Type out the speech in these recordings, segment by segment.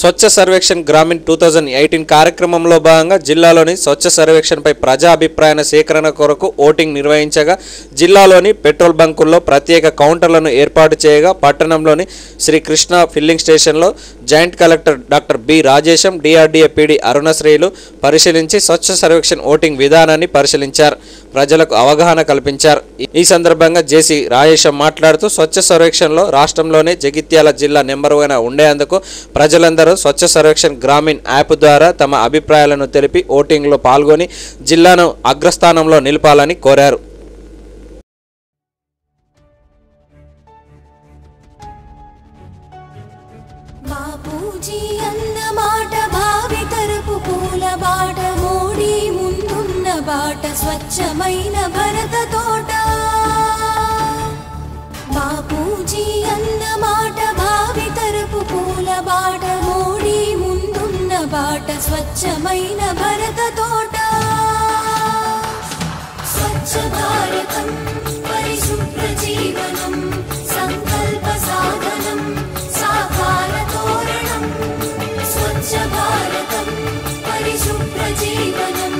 స్వచ్ఛ సర్వేక్షణ్ గ్రామీణ్ 2018 కార్యక్రమంలో భాగంగా జిల్లాలోని స్వచ్ఛ సర్వేక్షణపై ప్రజా అభిప్రాయ సేకరణ కొరకు ఓటింగ్ నిర్వహించగా జిల్లాలోని పెట్రోల్ బంకుల్లో ప్రత్యేక కౌంటర్లను ఏర్పాటు చేయగా పట్టణంలోని శ్రీకృష్ణ ఫిల్లింగ్ స్టేషన్లో joint collector doctor B Rajesham DRDA PD అరుణశ్రీలు పరిశీలించి స్వచ్ఛ సర్వేక్షణ్ ఓటింగ్ విధానాన్ని పరిశీలించారు, ప్రజలకు అవగాహన కల్పించారు। ఈ సందర్భంగా జేసీ రాజేశం మాట్లాడుతూ స్వచ్ఛ సర్వేక్షణలో రాష్ట్రంలోనే జగిత్యాల జిల్లా నెంబర్ 1 ఉండేందుకు ప్రజలందరూ స్వచ్ఛ సర్వేక్షణ్ గ్రామీణ్ యాప్ ద్వారా తమ అభిప్రాయాలను తెలిపి ఓటింగ్లో పాల్గొని జిల్లాను అగ్రస్థానంలో నిలపాలని కోరారు। బాట స్వచ్ఛమైన భరత తోట బాపూజీ అన్న మాట భావి తరపు పూల బాట మోడి ముందున్న బాట స్వచ్ఛమైన భరత తోట స్వచ్ఛ భారతం పరిశుభ్ర జీవనం సంకల్ప సాధనం సాకార తోరణం స్వచ్ఛ భారతం పరిశుభ్ర జీవనం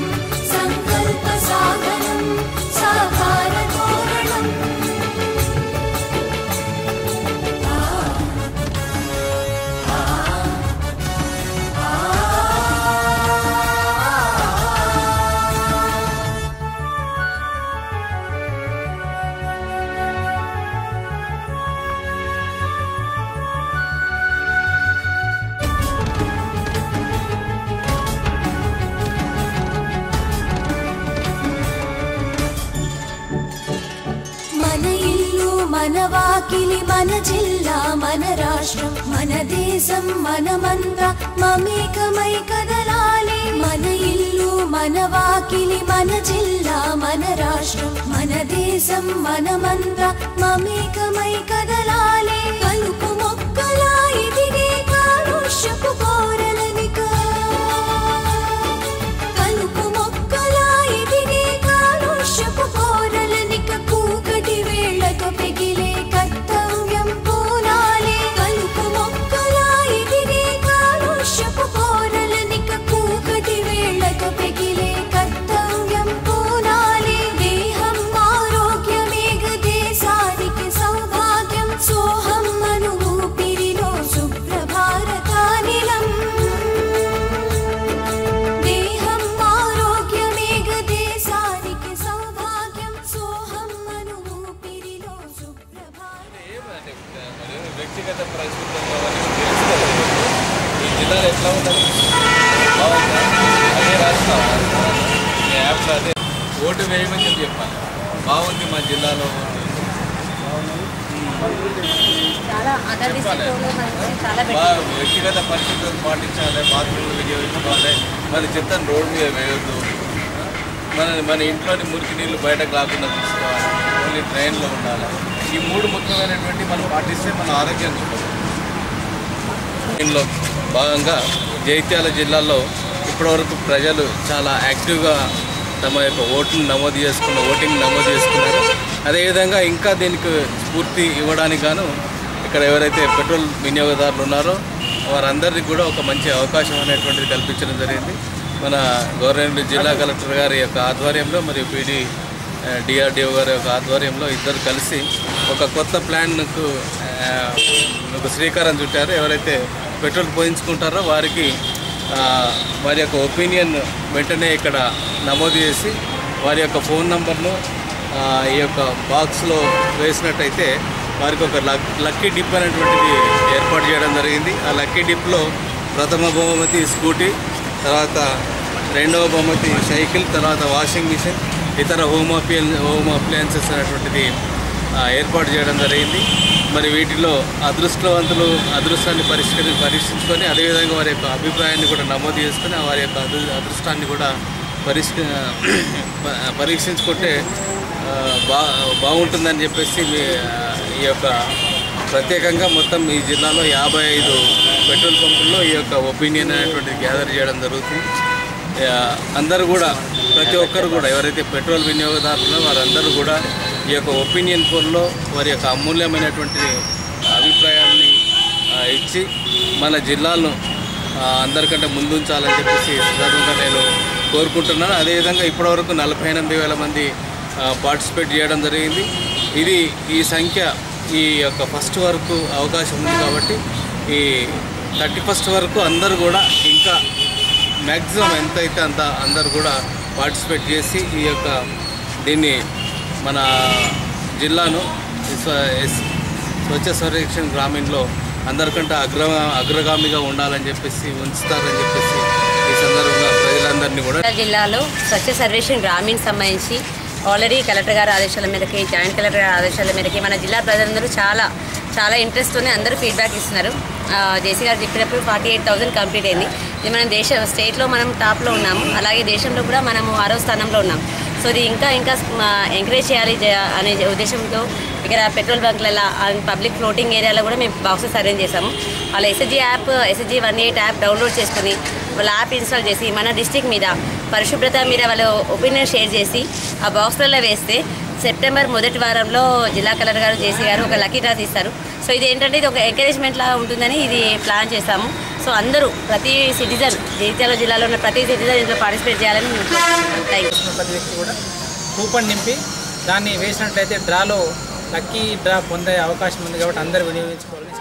మన వాకిలి మన జిల్లా మన రాష్ట్రం మన దేశం మనమంతా మమేకమై కదలాలి మన ఇల్లు మన వాకిలి మన జిల్లా మన రాష్ట్రం మన దేశం మనమంతా మమేకమై కదలాలి కలుపు మొక్కలా ఎదిగే కాలుష్యపు కోరలనిక కలుపు మొక్కలా ఎదిగే కాలుష్యపు కోరలనిక కూకటి వేళ్లతో పెగిలే కర్తవ్యం పూనాలి కలుపు మొక్కలా ఎదిగే కాలుష్యపు కోరలనిక కూకటి వేళ్లతో పెగిలే కర్తవ్యం పూనాలి దేహం ఆరోగ్యమేగ దేశానికి సౌభాగ్యం సోహం అను ఊపిరిలో శుభ్రభారతానిలం దేహం ఆరోగ్యమేగ దేశానికి సౌభాగ్యం సోహం అను ఊపిరిలో వ్యక్తిగత పరిశుభ్రంగా ఈ జిల్లాలో ఎట్లా ఉంటుంది బాగుందా అదే రాస్తాం ఈ యాప్లో అదే ఓటు వేయమని చెప్పాలి బాగుంది మా జిల్లాలో వ్యక్తిగత పరిశుభ్రత పాటించాలి బాత్రూమ్లు వినియోగించుకోవాలి మన చెత్తను రోడ్డు మీద వేయొద్దు మన ఇంట్లోని మురికి నీళ్ళు బయటకు రాకుండా తీసుకోవాలి ఓన్లీ ట్రైన్లో ఉండాలి ఈ 3 ముఖ్యమైనటువంటి మనం పాటిస్తే మన ఆరోగ్యం చూడాలి దీనిలో భాగంగా జగిత్యాల జిల్లాలో ఇప్పటివరకు ప్రజలు చాలా యాక్టివ్గా తమ యొక్క ఓటింగ్ నమోదు చేసుకున్నారు అదేవిధంగా ఇంకా దీనికి స్ఫూర్తి ఇవ్వడానికి గాను ఇక్కడ ఎవరైతే పెట్రోల్ వినియోగదారులు ఉన్నారో వారందరికీ కూడా ఒక మంచి అవకాశం అనేటువంటిది కల్పించడం జరిగింది మన గవర్నమెంట్ జిల్లా కలెక్టర్ గారి యొక్క ఆధ్వర్యంలో మరియు పీడీ డిఆర్డీఓ గారి యొక్క ఆధ్వర్యంలో ఇద్దరు కలిసి ఒక కొత్త ప్లాన్కు శ్రీకారం చుట్టారు ఎవరైతే పెట్రోల్ పోయించుకుంటారో వారికి వారి యొక్క ఒపీనియన్ వెంటనే ఇక్కడ నమోదు చేసి వారి యొక్క ఫోన్ నంబర్ను ఈ యొక్క బాక్స్లో వేసినట్టయితే వారికి ఒక లక్కీ డిప్ అనేటువంటిది ఏర్పాటు చేయడం జరిగింది ఆ లక్కీ డిప్లో ప్రథమ బహుమతి స్కూటీ తర్వాత రెండవ బహుమతి సైకిల్ తర్వాత వాషింగ్ మిషన్ ఇతర హోమ్ అప్లయన్సెస్ అనేటువంటిది ఏర్పాటు చేయడం జరిగింది మరి వీటిలో అదృష్టవంతులు అదృష్టాన్ని పరీక్షించుకొని అదేవిధంగా వారి యొక్క అభిప్రాయాన్ని కూడా నమోదు చేసుకొని వారి యొక్క అదృష్టాన్ని కూడా పరీక్షించుకుంటే బాగుంటుందని చెప్పేసి ఈ యొక్క ప్రత్యేకంగా మొత్తం ఈ జిల్లాలో 55 పెట్రోల్ పంపుల్లో ఈ యొక్క ఒపీనియన్ అనేటువంటిది గ్యాదర్ చేయడం జరుగుతుంది అందరూ కూడా ప్రతి ఒక్కరు కూడా ఎవరైతే పెట్రోల్ వినియోగదారులు వారందరూ కూడా ఈ యొక్క ఒపీనియన్ పోల్లో వారి యొక్క అమూల్యమైనటువంటి అభిప్రాయాన్ని ఇచ్చి మన జిల్లాను అందరికంటే ముందుంచాలని చెప్పేసి సందర్భంగా నేను కోరుకుంటున్నాను. అదేవిధంగా ఇప్పటివరకు 48,000 మంది పార్టిసిపేట్ చేయడం జరిగింది. ఈ సంఖ్య ఈ యొక్క ఫస్ట్ వరకు అవకాశం ఉంది కాబట్టి ఈ 31st వరకు అందరూ కూడా ఇంకా మ్యాక్సిమం ఎంతైతే అంత అందరూ కూడా పార్టిసిపేట్ చేసి ఈ యొక్క దీన్ని మన జిల్లాను స్వచ్ఛ సర్వేక్షణ గ్రామీణలో అందరికంటే అగ్రగామిగా ఉండాలని చెప్పేసి ఉంచుతారని చెప్పేసి ఈ సందర్భంగా ప్రజలందరినీ కూడా జిల్లాలో స్వచ్ఛ సర్వేక్షణ గ్రామీణ సంబంధించి ఆల్రెడీ కలెక్టర్ గారి ఆదేశాల మేరకి, జాయింట్ కలెక్టర్ గారి ఆదేశాల మేరకి మన జిల్లా ప్రజలందరూ చాలా ఇంట్రెస్ట్తోనే అందరూ ఫీడ్బ్యాక్ ఇస్తున్నారు. జేసీ గారు చెప్పినప్పుడు 48,000 కంప్లీట్ అయింది. ఇది మన స్టేట్లో మనం టాప్లో ఉన్నాము, అలాగే దేశంలో కూడా మనము 6వ స్థానంలో ఉన్నాం. సో ఇది ఇంకా ఎంకరేజ్ చేయాలి అనే ఉద్దేశంతో ఇక్కడ పెట్రోల్ బంక్లలో పబ్లిక్ ఫ్లోటింగ్ ఏరియాలో కూడా మేము బాక్సెస్ అరేంజ్ చేసాము. వాళ్ళ SHG 18 యాప్ డౌన్లోడ్ చేసుకుని వాళ్ళ యాప్ ఇన్స్టాల్ చేసి మన డిస్టిక్ మీద పరిశుభ్రత మీద వాళ్ళ ఒపీనియన్ షేర్ చేసి ఆ బాక్స్లలో వేస్తే సెప్టెంబర్ మొదటి వారంలో జిల్లా కలెక్టర్ గారు జేసీ గారు ఒక లక్కీ డ్రా తీస్తారు. సో ఇది ఏంటంటే ఇది ఒక ఎంకరేజ్మెంట్ లాగా ఉంటుందని ఇది ప్లాన్ చేస్తాము. సో అందరూ ప్రతి సిటిజన్ జగిత్యాల జిల్లాలో ఉన్న ప్రతి సిటిజన్ ఇందులో పార్టిసిపేట్ చేయాలని ప్రతి వ్యక్తి కూడా కూపన్ నింపి దాన్ని వేసినట్లయితే డ్రాలో లక్కీ డ్రా పొందే అవకాశం ఉంది కాబట్టి అందరూ వినియోగించుకోవాలని